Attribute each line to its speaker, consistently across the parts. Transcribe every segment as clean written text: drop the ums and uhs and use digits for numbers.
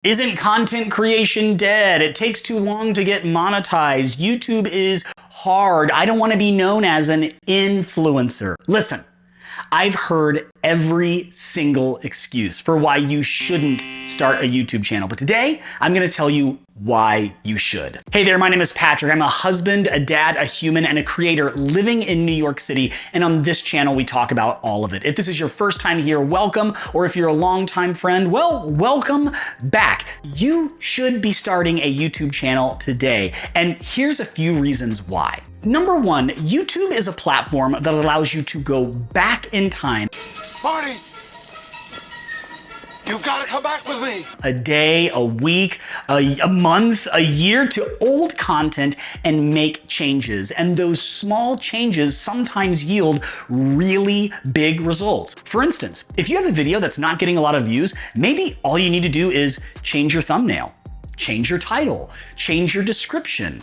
Speaker 1: Isn't content creation dead? It takes too long to get monetized. YouTube is hard. I don't want to be known as an influencer. Listen, I've heard every single excuse for why you shouldn't start a YouTube channel, but today I'm going to tell you why you should. Hey there, my name is Patrick. I'm a husband, a dad, a human, and a creator living in New York City, and on this channel we talk about all of it. If this is your first time here, welcome, or if you're a longtime friend, well, welcome back. You should be starting a YouTube channel today, and here's a few reasons why. Number one, YouTube is a platform that allows you to go back in time.
Speaker 2: Marty, you've got to come back with me.
Speaker 1: A day, a week, a month, a year to old content and make changes. And those small changes sometimes yield really big results. For instance, if you have a video that's not getting a lot of views, maybe all you need to do is change your thumbnail, change your title, change your description,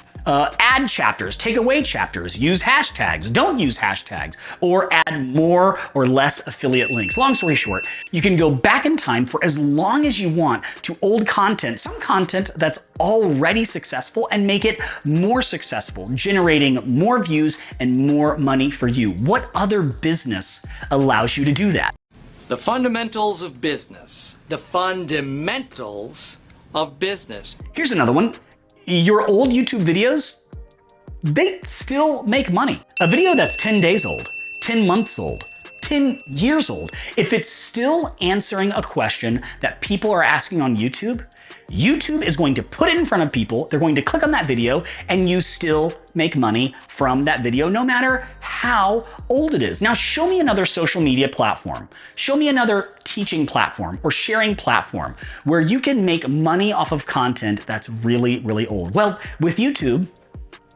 Speaker 1: add chapters, take away chapters, use hashtags, don't use hashtags, or add more or less affiliate links. Long story short, you can go back in time for as long as you want to old content, some content that's already successful, and make it more successful, generating more views and more money for you. What other business allows you to do that?
Speaker 3: The fundamentals of business. The fundamentals of business.
Speaker 1: Here's another one. Your old YouTube videos, they still make money. A video that's 10 days old, 10 months old, 10 years old, if it's still answering a question that people are asking on YouTube, YouTube is going to put it in front of people, they're going to click on that video, and you still make money from that video, no matter how old it is. Now, show me another social media platform. Show me another teaching platform or sharing platform where you can make money off of content that's really, really old. Well, with YouTube,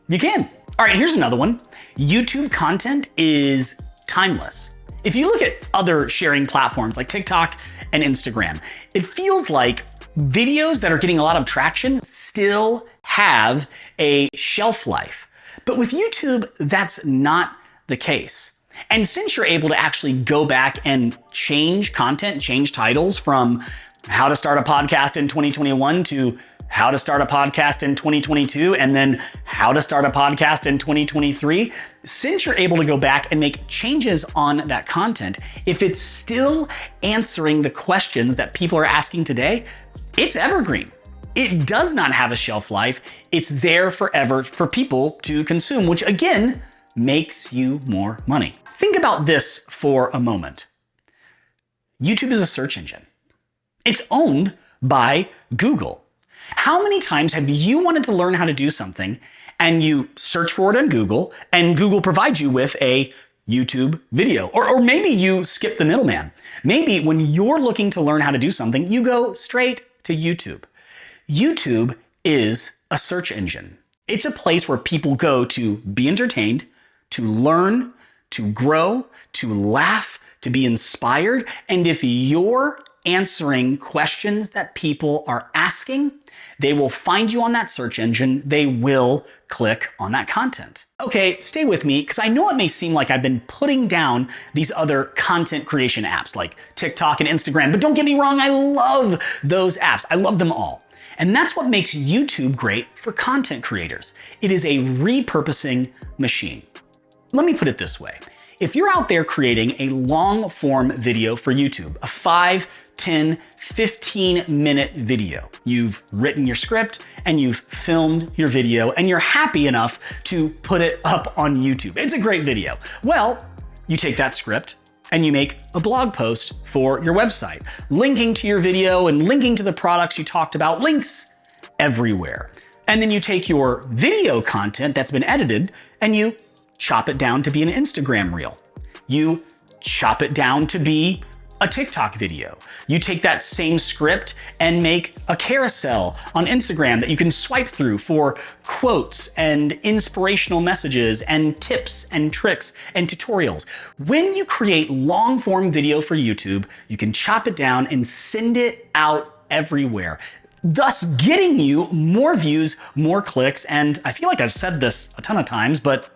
Speaker 1: you can. All right, here's another one. YouTube content is timeless. If you look at other sharing platforms like TikTok and Instagram, it feels like videos that are getting a lot of traction still have a shelf life. But with YouTube, that's not the case. And since you're able to actually go back and change content, change titles from how to start a podcast in 2021 to how to start a podcast in 2022, and then how to start a podcast in 2023, since you're able to go back and make changes on that content, if it's still answering the questions that people are asking today, it's evergreen. It does not have a shelf life. It's there forever for people to consume, which again, makes you more money. Think about this for a moment. YouTube is a search engine. It's owned by Google. How many times have you wanted to learn how to do something and you search for it on Google and Google provides you with a YouTube video? Or maybe you skip the middleman. Maybe when you're looking to learn how to do something, you go straight to YouTube. YouTube is a search engine. It's a place where people go to be entertained, to learn, to grow, to laugh, to be inspired. And if you're answering questions that people are asking, they will find you on that search engine. They will click on that content. Okay, stay with me, because I know it may seem like I've been putting down these other content creation apps like TikTok and Instagram, but don't get me wrong, I love those apps. I love them all. And that's what makes YouTube great for content creators. It is a repurposing machine. Let me put it this way. If you're out there creating a long form video for YouTube, a 5, 10, 15-minute video, you've written your script and you've filmed your video and you're happy enough to put it up on YouTube. It's a great video. Well, you take that script and you make a blog post for your website, linking to your video and linking to the products you talked about, links everywhere. And then you take your video content that's been edited and you chop it down to be an Instagram reel. You chop it down to be a TikTok video. You take that same script and make a carousel on Instagram that you can swipe through for quotes and inspirational messages and tips and tricks and tutorials. When you create long form video for YouTube, you can chop it down and send it out everywhere, thus getting you more views, more clicks, and I feel like I've said this a ton of times, but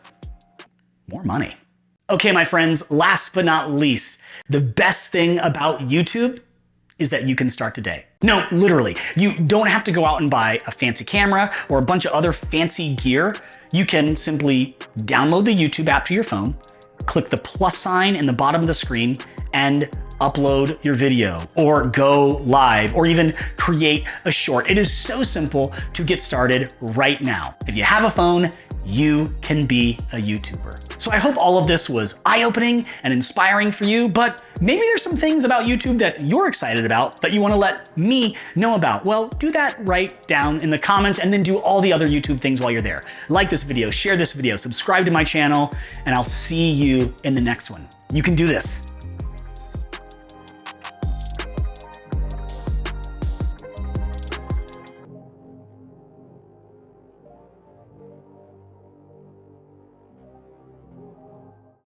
Speaker 1: more money. Okay, my friends, last but not least, the best thing about YouTube is that you can start today. No, literally, you don't have to go out and buy a fancy camera or a bunch of other fancy gear. You can simply download the YouTube app to your phone, click the plus sign in the bottom of the screen, and upload your video or go live or even create a short. It is so simple to get started right now. If you have a phone, you can be a YouTuber. So I hope all of this was eye-opening and inspiring for you, but maybe there's some things about YouTube that you're excited about that you want to let me know about. Well, do that right down in the comments and then do all the other YouTube things while you're there. Like this video, share this video, subscribe to my channel, and I'll see you in the next one. You can do this.